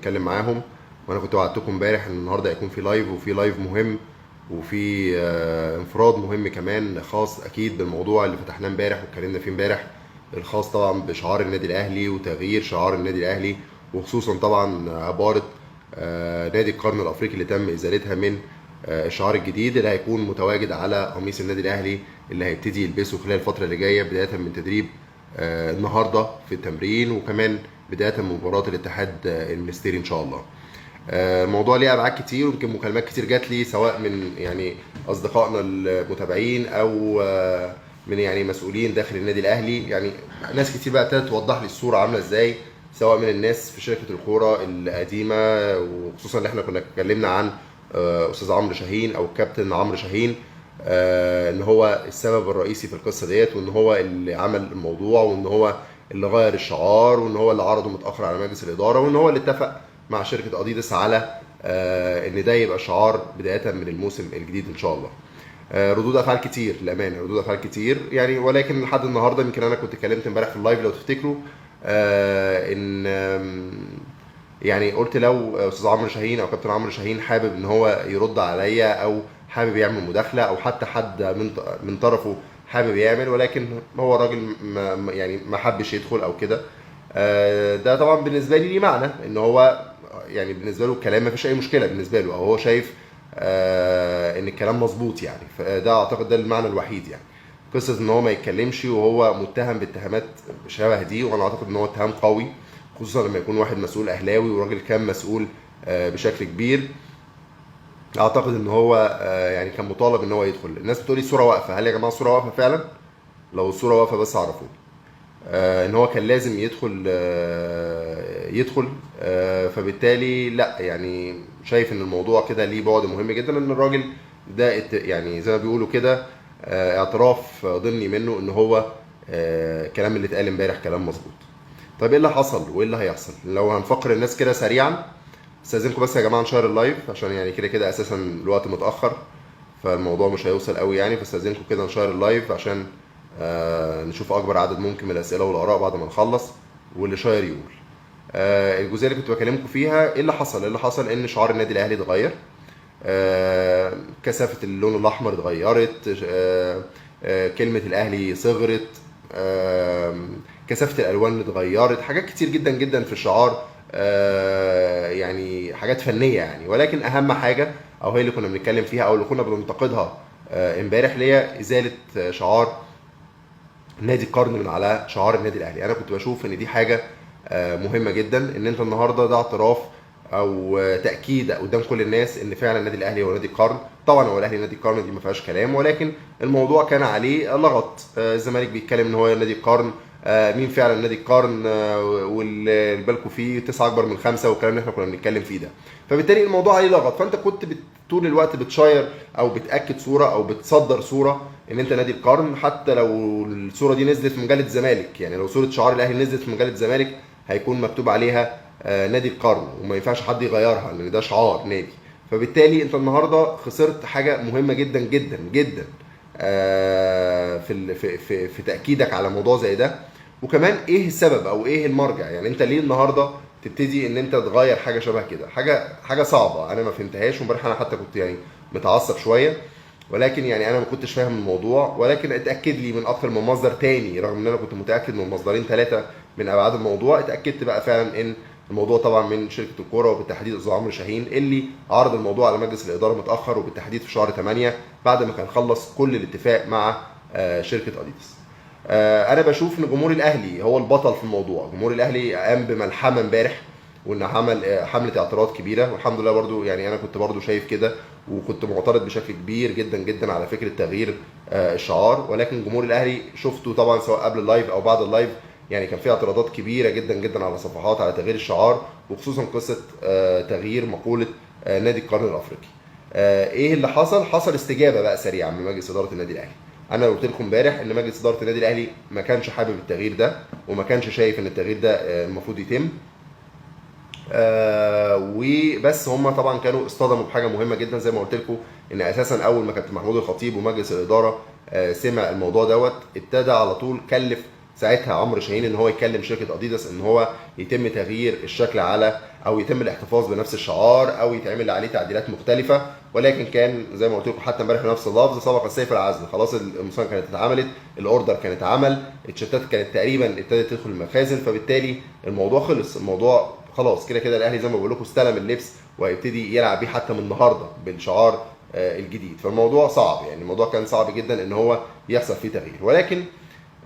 نتكلم معاهم. وانا كنت وعدتكم امبارح ان النهارده هيكون في لايف، وفي لايف مهم، وفي انفراد مهم كمان خاص اكيد بالموضوع اللي فتحناه امبارح واتكلمنا فيه امبارح، الخاص طبعا بشعار النادي الاهلي وتغيير شعار النادي الاهلي، وخصوصا طبعا عباره نادي القرن الافريقي اللي تم ازالتها من الشعار الجديد اللي هيكون متواجد على قميص النادي الاهلي اللي هيبتدي يلبسه خلال الفتره اللي جايه، بدايه من تدريب النهارده في التمرين، وكمان بدايه من مباراه الاتحاد المنستيري ان شاء الله. الموضوع ليه ابعاد كتير، ويمكن مكالمات كتير جات لي سواء من يعني اصدقائنا المتابعين او من يعني مسؤولين داخل النادي الاهلي. يعني ناس كتير بقى ابتدت توضح لي الصوره عامله ازاي، سواء من الناس في شركه الكوره القديمه، وخصوصا اللي احنا كنا اتكلمنا عن استاذ عمرو شاهين او الكابتن عمرو شاهين، ان هو السبب الرئيسي في القصه ديت، وان هو اللي عمل الموضوع، وان هو اللي غير الشعار، وان هو اللي عرضه متاخر على مجلس الاداره، وان هو اللي اتفق مع شركه اديداس على ان ده يبقى شعار بدايه من الموسم الجديد ان شاء الله. ردود افعال كتير للامانه، ردود افعال كتير يعني، ولكن لحد النهارده يمكن انا كنت اتكلمت امبارح في اللايف لو تفتكروا، ان يعني قلت لو استاذ عمرو شاهين او كابتن عمرو شاهين حابب ان هو يرد عليا، او حابب يعمل مداخله، او حتى حد من طرفه حابب يعمل، ولكن هو راجل يعني ما حبش يدخل او كده. ده طبعا بالنسبه لي ليه معنى ان هو يعني بالنسبه له الكلام ما فيش اي مشكله بالنسبه له، او هو شايف ان الكلام مظبوط يعني. فده اعتقد ده المعنى الوحيد يعني. قصه ان هو ما يتكلمش وهو متهم باتهامات شبه دي، وانا اعتقد ان هو اتهام قوي، خصوصا لما يكون واحد مسؤول اهلاوي وراجل كان مسؤول بشكل كبير. اعتقد ان هو يعني كان مطالب ان هو يدخل. الناس بتقولي الصوره واقفه، هل يا جماعه الصوره واقفه فعلا؟ لو الصوره واقفه بس عرفوني. ان هو كان لازم يدخل يدخل. فبالتالي لا يعني شايف ان الموضوع كده ليه بعد مهم جدا، ان الراجل ده يعني زي ما بيقولوا كده اعتراف ضمني منه ان هو الكلام اللي اتقال امبارح كلام مظبوط. طيب ايه اللي حصل وايه اللي هيحصل؟ لو هنفكر الناس كده سريعا، استاذنكم بس يا جماعه نشير اللايف، عشان يعني كده كده اساسا الوقت متاخر، فالموضوع مش هيوصل قوي يعني. فاستاذنكم كده نشير اللايف عشان نشوف اكبر عدد ممكن من الاسئله والاراء بعد ما نخلص، واللي شاير يقول. الجزئيه اللي كنت بكلمكم فيها ايه اللي حصل؟ اللي حصل ان شعار النادي الاهلي اتغير، كثافه اللون الاحمر اتغيرت، كلمه الاهلي صغرت، كثافه الالوان اتغيرت، حاجات كتير جدا جدا في الشعار، يعني حاجات فنيه يعني. ولكن اهم حاجه او هي اللي كنا بنتكلم فيها او اللي كنا بننتقدها امبارح، اللي هي ازاله شعار نادي القرن من على شعار النادي الاهلي. انا كنت بشوف ان دي حاجه مهمه جدا، ان انت النهارده ده اعتراف او تاكيد قدام كل الناس ان فعلا النادي الاهلي هو نادي القرن. طبعا هو الاهلي نادي القرن، دي ما فيهاش كلام، ولكن الموضوع كان عليه لغط. الزمالك بيتكلم ان هو نادي القرن، مين فعلا نادي القرن، واللي بالكم فيه 9 اكبر من 5 والكلام اللي احنا كنا بنتكلم فيه ده. فبالتالي الموضوع عليه لغط، فانت كنت طول الوقت بتشاير او بتاكد صوره او بتصدر صوره ان انت نادي القرن، حتى لو الصوره دي نزلت في مجله الزمالك. يعني لو صوره شعار الاهلي نزلت في مجله الزمالك هيكون مكتوب عليها نادي القرن، وما ينفعش حد يغيرها لان ده شعار نادي. فبالتالي انت النهارده خسرت حاجه مهمه جدا جدا جدا في تاكيدك على موضوع زي ده. وكمان ايه السبب او ايه المرجع؟ يعني انت ليه النهارده تبتدي ان انت تغير حاجه شبه كده؟ حاجه صعبه انا ما فهمتهاش، وامبارح انا حتى كنت يعني متعصب شويه، ولكن يعني انا ما كنتش فاهم الموضوع. ولكن اتاكد لي من اكتر من مصدر تاني، رغم ان انا كنت متاكد من مصدرين ثلاثه من ابعاد الموضوع. اتاكدت بقى فعلا ان الموضوع طبعا من شركه الكوره، وبالتحديد استاذ عمرو شاهين اللي عرض الموضوع على مجلس الاداره متاخر، وبالتحديد في شهر 8 بعد ما كان خلص كل الاتفاق مع شركه اديداس. انا بشوف ان جمهور الاهلي هو البطل في الموضوع. جمهور الاهلي قام بملحمه امبارح، وان عمل حمله اعتراض كبيره، والحمد لله برضو يعني انا كنت برضو شايف كده، وكنت معترض بشكل كبير جدا جدا على فكره تغيير الشعار. ولكن جمهور الاهلي شفته طبعا سواء قبل اللايف او بعد اللايف، يعني كان في اعتراضات كبيره جدا جدا على صفحات على تغيير الشعار، وخصوصا قصه تغيير مقوله نادي القرن الافريقي. ايه اللي حصل؟ حصل استجابه بقى سريعه من مجلس اداره النادي الاهلي. انا قلت لكم امبارح ان مجلس اداره النادي الاهلي ما كانش حابب التغيير ده، وما كانش شايف ان التغيير ده المفروض يتم. وبس هم طبعا كانوا اصطدموا بحاجه مهمه جدا، زي ما قلت لكم ان اساسا اول ما كابتن محمود الخطيب ومجلس الاداره سمع الموضوع دوت، ابتدى على طول كلف ساعتها عمرو شاهين ان هو يكلم شركه اديداس ان هو يتم تغيير الشكل على، او يتم الاحتفاظ بنفس الشعار، او يتعمل عليه تعديلات مختلفه. ولكن كان زي ما قلت لكم حتى امبارح نفس اللفظ، سبق السيف العزل، خلاص المصنع كانت اتعملت، الاوردر كانت اتعمل، التيشيرتات كانت تقريبا ابتدت تدخل المخازن، فبالتالي الموضوع خلص، الموضوع خلاص كده كده الاهلي زي ما بقول لكم استلم اللبس وهيبتدي يلعب بيه حتى من النهارده بالشعار الجديد. فالموضوع صعب، يعني الموضوع كان صعب جدا ان هو يحصل فيه تغيير، ولكن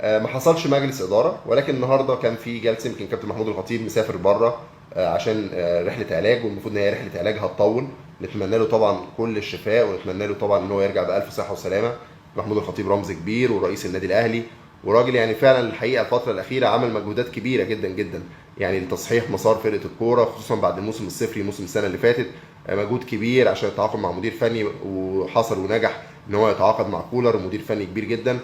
ما حصلش مجلس اداره. ولكن النهارده كان في جلسه، يمكن كابتن محمود الخطيب مسافر بره عشان رحله علاج، والمفروض ان هي رحله علاج هتطول. نتمنى له طبعا كل الشفاء، ونتمنى له طبعا ان هو يرجع بالف صحه وسلامه. محمود الخطيب رمز كبير ورئيس النادي الاهلي، وراجل يعني فعلا الحقيقه الفتره الاخيره عمل مجهودات كبيره جدا جدا يعني لتصحيح مسار فرقه الكوره، خصوصا بعد الموسم الصفري موسم السنه اللي فاتت. مجهود كبير عشان يتعاقد مع مدير فني، وحصل ونجح ان هو يتعاقد مع كولر مدير فني كبير جدا.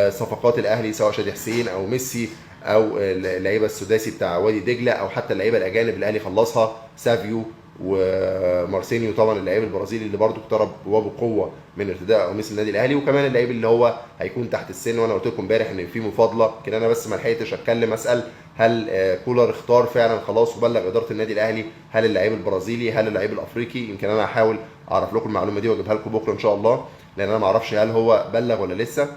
صفقات الاهلي سواء شادي حسين او ميسي او اللعيبه السداسي بتاع وادي دجله، او حتى اللعيبه الاجانب الاهلي خلصها، سافيو ومارسينيو طبعا اللعيب البرازيلي اللي برده اقترب وبقوه من ارتداء قميص النادي الاهلي، وكمان اللعيب اللي هو هيكون تحت السن. وانا قلت لكم امبارح ان في مفاضله، لكن انا بس ما لحقتش اتكلم اسال هل كولر اختار فعلا خلاص وبلغ اداره النادي الاهلي هل اللعيب البرازيلي هل اللعيب الافريقي. يمكن انا هحاول اعرف لكم المعلومه دي واجيبها لكم بكره ان شاء الله، لان انا ما اعرفش هل هو بلغ ولا لسه.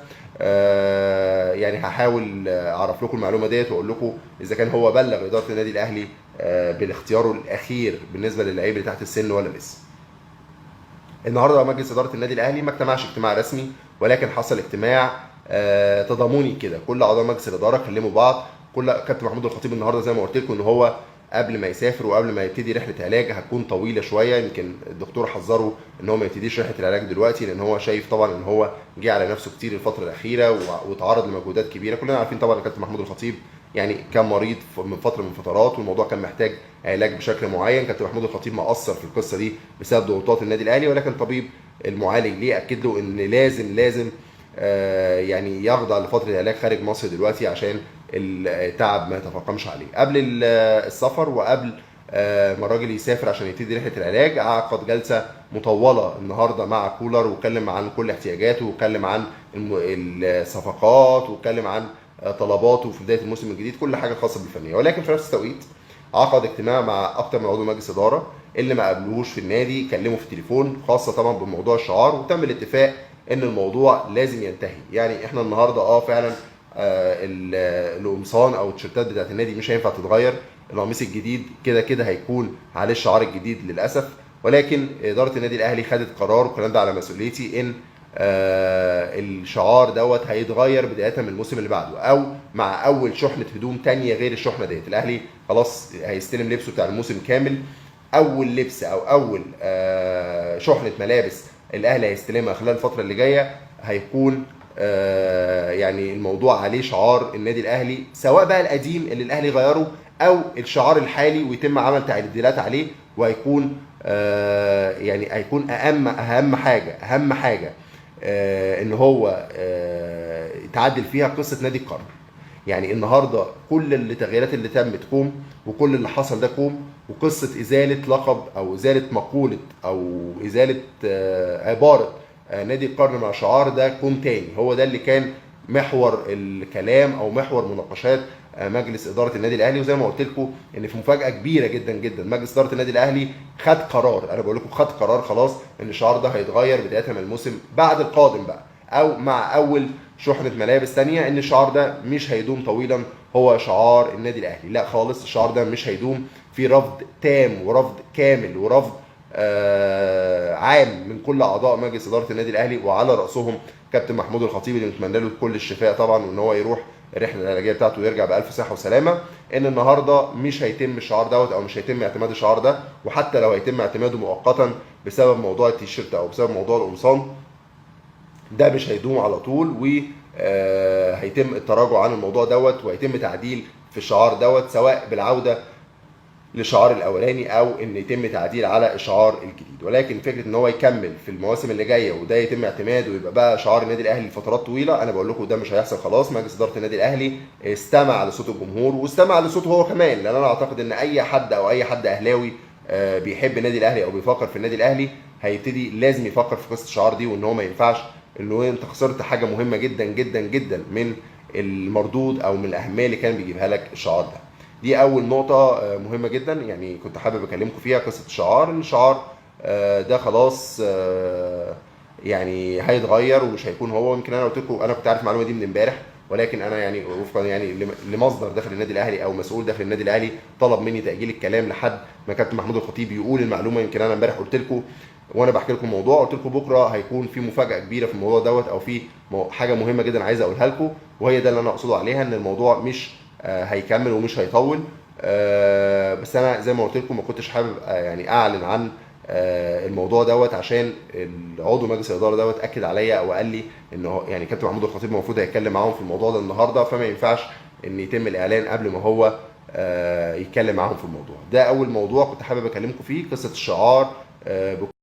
يعني هحاول اعرف لكم المعلومه ديت واقول لكم اذا كان هو بلغ اداره النادي الاهلي بالاختيار الاخير بالنسبه للعيب اللي تحت السن ولا لسه. النهارده مجلس اداره النادي الاهلي ما اجتمعش اجتماع رسمي، ولكن حصل اجتماع تضامني كده، كل اعضاء مجلس الاداره كلموا بعض. كابتن محمود الخطيب النهارده زي ما قلت لكم ان هو قبل ما يسافر وقبل ما يبتدي رحله علاج هتكون طويله شويه، يمكن الدكتور حذره ان هو ما يبتديش رحله العلاج دلوقتي، لان هو شايف طبعا ان هو جه على نفسه كتير الفتره الاخيره وتعرض لمجهودات كبيره. كلنا عارفين طبعا كابتن محمود الخطيب يعني كان مريض من فتره من فترات، والموضوع كان محتاج علاج بشكل معين. كابتن محمود الخطيب مقصر في القصه دي بسبب ضغوطات النادي الاهلي، ولكن طبيب المعالج ليه اكد له ان لازم يعني يخضع لفتره العلاج خارج مصر دلوقتي عشان التعب ما يتفاقمش عليه. قبل السفر وقبل ما الراجل يسافر عشان يبتدي رحله العلاج، عقد جلسه مطوله النهارده مع كولر، واتكلم عن كل احتياجاته، واتكلم عن الصفقات، واتكلم عن طلباته في بدايه الموسم الجديد، كل حاجه خاصه بالفنيه. ولكن في نفس التوقيت عقد اجتماع مع اكتر من عضو مجلس اداره، اللي ما قابلوش في النادي كلمه في التليفون، خاصه طبعا بموضوع الشعار، وتم الاتفاق ان الموضوع لازم ينتهي. يعني احنا النهارده فعلا القمصان او التيشيرتات بتاعت النادي مش هينفع تتغير، القميص الجديد كده كده هيكون عليه الشعار الجديد للاسف. ولكن اداره النادي الاهلي خدت قرار، والكلام ده على مسؤوليتي، ان الشعار دوت هيتغير بدايه من الموسم اللي بعده، او مع اول شحنه هدوم تانية غير الشحنه ديت. الاهلي خلاص هيستلم لبسه بتاع الموسم كامل، اول لبس او اول شحنه ملابس الاهلي هيستلمها خلال الفتره اللي جايه هيكون يعني الموضوع عليه شعار النادي الاهلي، سواء بقى القديم اللي الاهلي غيره او الشعار الحالي، ويتم عمل تعديلات عليه، وهيكون يعني هيكون اهم حاجه ان هو يتعدل فيها قصه نادي القرن. يعني النهارده كل التغييرات اللي تمت كوم، وكل اللي حصل ده كوم، وقصه ازاله لقب او ازاله مقوله او ازاله عباره نادي القرن مع شعار ده كوم تاني. هو ده اللي كان محور الكلام او محور مناقشات مجلس اداره النادي الاهلي. وزي ما قلت لكم ان في مفاجاه كبيره جدا جدا، مجلس اداره النادي الاهلي خد قرار، انا بقول لكم خد قرار خلاص ان الشعار ده هيتغير بدايه من الموسم بعد القادم بقى، او مع اول شحنه ملابس ثانيه، ان الشعار ده مش هيدوم طويلا هو شعار النادي الاهلي، لا خالص، الشعار ده مش هيدوم، في رفض تام ورفض كامل ورفض عام من كل اعضاء مجلس اداره النادي الاهلي، وعلى راسهم كابتن محمود الخطيب اللي نتمنى له كل الشفاء طبعا، وان هو يروح الرحله العلاجيه بتاعته ويرجع بالف صحه وسلامه. ان النهارده مش هيتم الشعار دوت، او مش هيتم اعتماد الشعار ده، وحتى لو هيتم اعتماده مؤقتا بسبب موضوع التيشيرت او بسبب موضوع القمصان، ده مش هيدوم على طول، وهيتم التراجع عن الموضوع دوت، وهيتم تعديل في الشعار دوت، سواء بالعوده للشعار الاولاني او ان يتم تعديل على الشعار الجديد. ولكن فكره ان هو يكمل في المواسم اللي جايه وده يتم اعتماده ويبقى بقى شعار النادي الاهلي لفترات طويله، انا بقول لكم ده مش هيحصل خلاص. مجلس اداره النادي الاهلي استمع لصوت الجمهور واستمع لصوته هو كمان، لان انا اعتقد ان اي حد اهلاوي بيحب النادي الاهلي او بيفكر في النادي الاهلي هيبتدي لازم يفكر في قصه الشعار دي، وان هو ما ينفعش انه انت خسرت حاجه مهمه جدا جدا جدا من المردود او من الاهميه اللي كان بيجيبها لك الشعار ده. دي اول نقطه مهمه جدا يعني كنت حابب اكلمكم فيها، قصه الشعار. ان الشعار ده خلاص يعني هيتغير ومش هيكون هو. يمكن انا قلت لكم، انا كنت عارف المعلومه دي من امبارح، ولكن انا يعني وفقا يعني لمصدر داخل النادي الاهلي او مسؤول داخل النادي الاهلي طلب مني تاجيل الكلام لحد ما كابتن محمود الخطيب يقول المعلومه. يمكن انا امبارح قلت لكم وانا بحكي لكم الموضوع، قلت لكم بكره هيكون في مفاجاه كبيره في الموضوع دوت، او في حاجه مهمه جدا عايز اقولها لكم، وهي ده اللي انا اقصده عليها، ان الموضوع مش هيكمل ومش هيطول. بس انا زي ما قلت لكم ما كنتش حابب يعني اعلن عن الموضوع دوت، عشان العضو مجلس الاداره دوت اكد عليا او قال لي ان هو يعني كابتن محمود الخطيب المفروض هيتكلم معاهم في الموضوع ده النهارده، فما ينفعش ان يتم الاعلان قبل ما هو يتكلم معاهم في الموضوع ده. اول موضوع كنت حابب اكلمكم فيه قصه الشعار